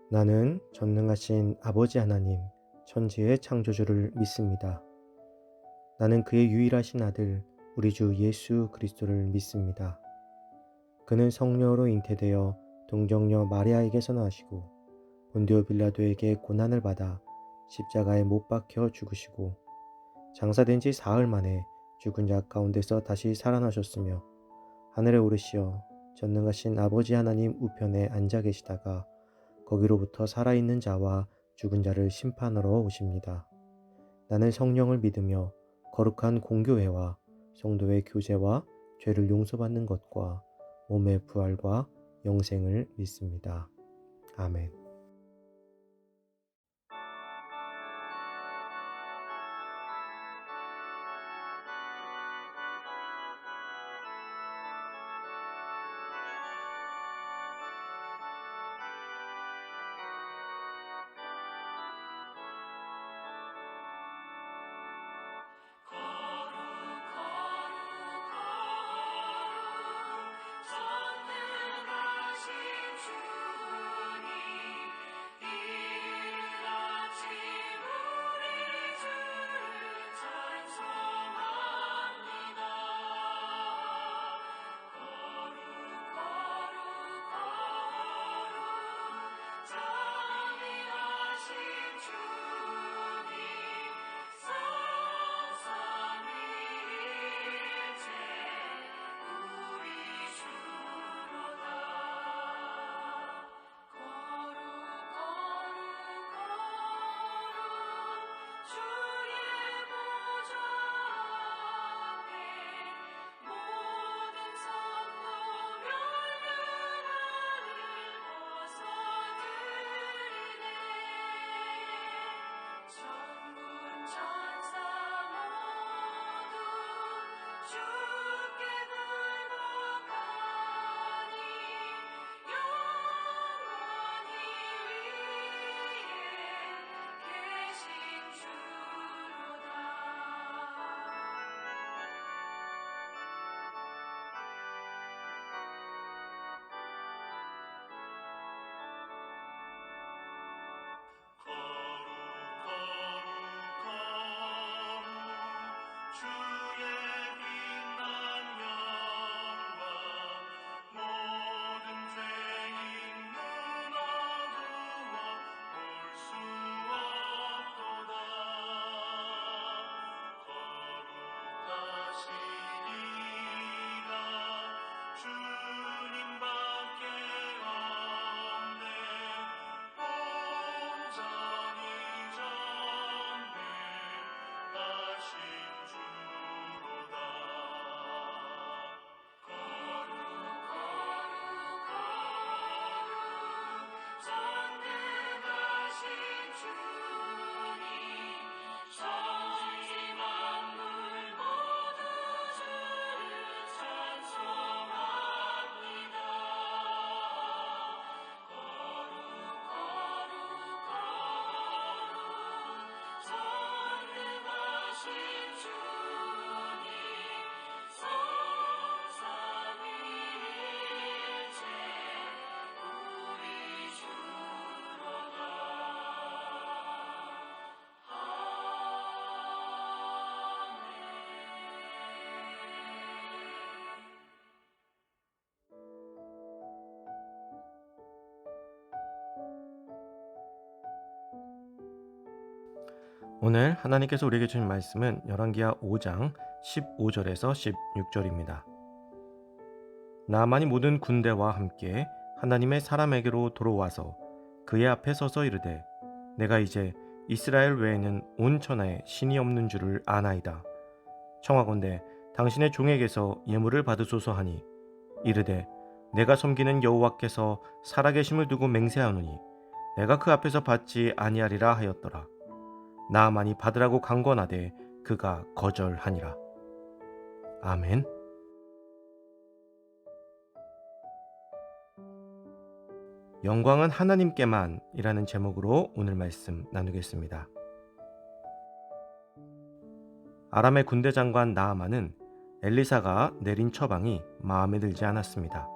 나는 전능하신 아버지 하나님, 천지의 창조주를 믿습니다. 나는 그의 유일하신 아들, 우리 주 예수 그리스도를 믿습니다. 그는 성령으로 잉태되어 동정녀 마리아에게서 나시고 본디오 빌라도에게 고난을 받아 십자가에 못 박혀 죽으시고 장사된 지 사흘 만에 죽은 자 가운데서 다시 살아나셨으며 하늘에 오르시어 전능하신 아버지 하나님 우편에 앉아 계시다가 거기로부터 살아있는 자와 죽은 자를 심판하러 오십니다. 나는 성령을 믿으며 거룩한 공교회와 성도의 교제와 죄를 용서받는 것과 몸의 부활과 영생을 믿습니다. 아멘. 오늘 하나님께서 우리에게 주신 말씀은 열왕기하 5장 15절에서 16절입니다. 나아만이 모든 군대와 함께 하나님의 사람에게로 돌아와서 그의 앞에 서서 이르되 내가 이제 이스라엘 외에는 온 천하에 신이 없는 줄을 아나이다. 청하건대 당신의 종에게서 예물을 받으소서 하니 이르되 내가 섬기는 여호와께서 살아계심을 두고 맹세하노니 내가 그 앞에서 받지 아니하리라 하였더라. 나아만이 받으라고 강권하되 그가 거절하니라. 아멘. 영광은 하나님께만 이라는 제목으로 오늘 말씀 나누겠습니다. 아람의 군대 장관 나아만은 엘리사가 내린 처방이 마음에 들지 않았습니다.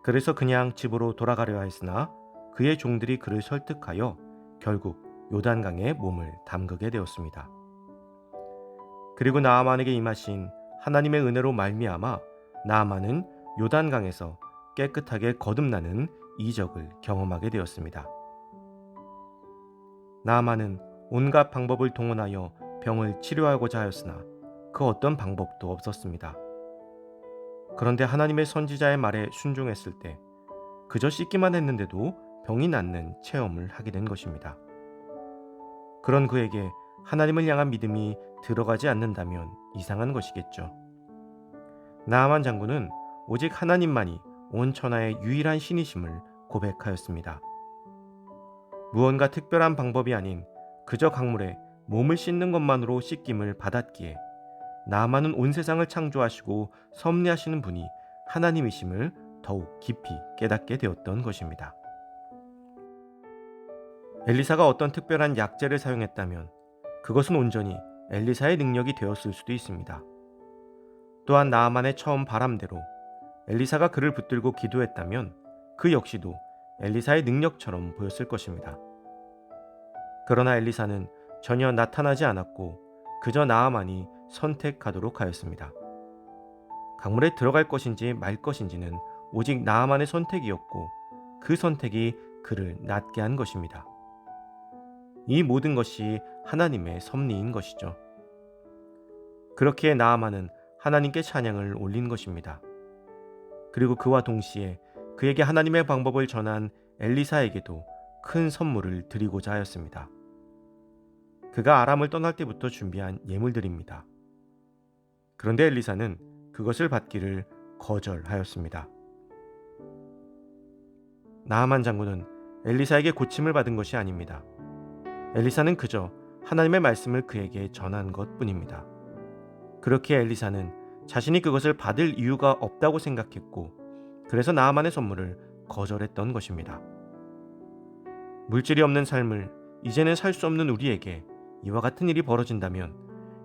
그래서 그냥 집으로 돌아가려 했으나 그의 종들이 그를 설득하여 결국 요단강에 몸을 담그게 되었습니다. 그리고 나아만에게 임하신 하나님의 은혜로 말미암아 나아만은 요단강에서 깨끗하게 거듭나는 이적을 경험하게 되었습니다. 나아만은 온갖 방법을 동원하여 병을 치료하고자 하였으나 그 어떤 방법도 없었습니다. 그런데 하나님의 선지자의 말에 순종했을 때 그저 씻기만 했는데도 병이 낫는 체험을 하게 된 것입니다. 그런 그에게 하나님을 향한 믿음이 들어가지 않는다면 이상한 것이겠죠. 나아만 장군은 오직 하나님만이 온 천하의 유일한 신이심을 고백하였습니다. 무언가 특별한 방법이 아닌 그저 강물에 몸을 씻는 것만으로 씻김을 받았기에 나아만은 온 세상을 창조하시고 섭리하시는 분이 하나님이심을 더욱 깊이 깨닫게 되었던 것입니다. 엘리사가 어떤 특별한 약재를 사용했다면 그것은 온전히 엘리사의 능력이 되었을 수도 있습니다. 또한 나아만의 처음 바람대로 엘리사가 그를 붙들고 기도했다면 그 역시도 엘리사의 능력처럼 보였을 것입니다. 그러나 엘리사는 전혀 나타나지 않았고 그저 나아만이 선택하도록 하였습니다. 강물에 들어갈 것인지 말 것인지는 오직 나아만의 선택이었고 그 선택이 그를 낫게 한 것입니다. 이 모든 것이 하나님의 섭리인 것이죠. 그렇기에 나아만은 하나님께 찬양을 올린 것입니다. 그리고 그와 동시에 그에게 하나님의 방법을 전한 엘리사에게도 큰 선물을 드리고자 하였습니다. 그가 아람을 떠날 때부터 준비한 예물들입니다. 그런데 엘리사는 그것을 받기를 거절하였습니다. 나아만 장군은 엘리사에게 고침을 받은 것이 아닙니다. 엘리사는 그저 하나님의 말씀을 그에게 전한 것뿐입니다. 그렇게 엘리사는 자신이 그것을 받을 이유가 없다고 생각했고 그래서 나아만의 선물을 거절했던 것입니다. 물질이 없는 삶을 이제는 살 수 없는 우리에게 이와 같은 일이 벌어진다면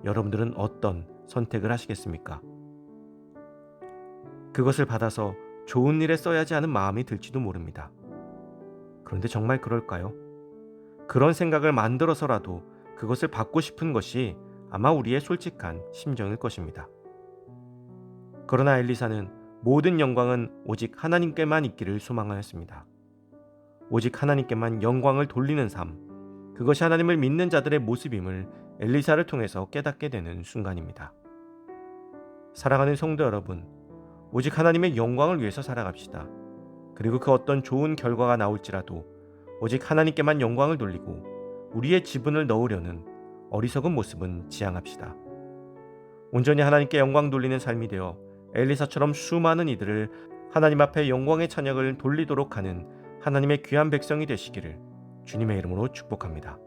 여러분들은 어떤 선택을 하시겠습니까? 그것을 받아서 좋은 일에 써야지 하는 마음이 들지도 모릅니다. 그런데 정말 그럴까요? 그런 생각을 만들어서라도 그것을 받고 싶은 것이 아마 우리의 솔직한 심정일 것입니다. 그러나 엘리사는 모든 영광은 오직 하나님께만 있기를 소망하였습니다. 오직 하나님께만 영광을 돌리는 삶, 그것이 하나님을 믿는 자들의 모습임을 엘리사를 통해서 깨닫게 되는 순간입니다. 사랑하는 성도 여러분, 오직 하나님의 영광을 위해서 살아갑시다. 그리고 그 어떤 좋은 결과가 나올지라도 오직 하나님께만 영광을 돌리고 우리의 지분을 넣으려는 어리석은 모습은 지양합시다. 온전히 하나님께 영광 돌리는 삶이 되어 엘리사처럼 수많은 이들을 하나님 앞에 영광의 찬양을 돌리도록 하는 하나님의 귀한 백성이 되시기를 주님의 이름으로 축복합니다.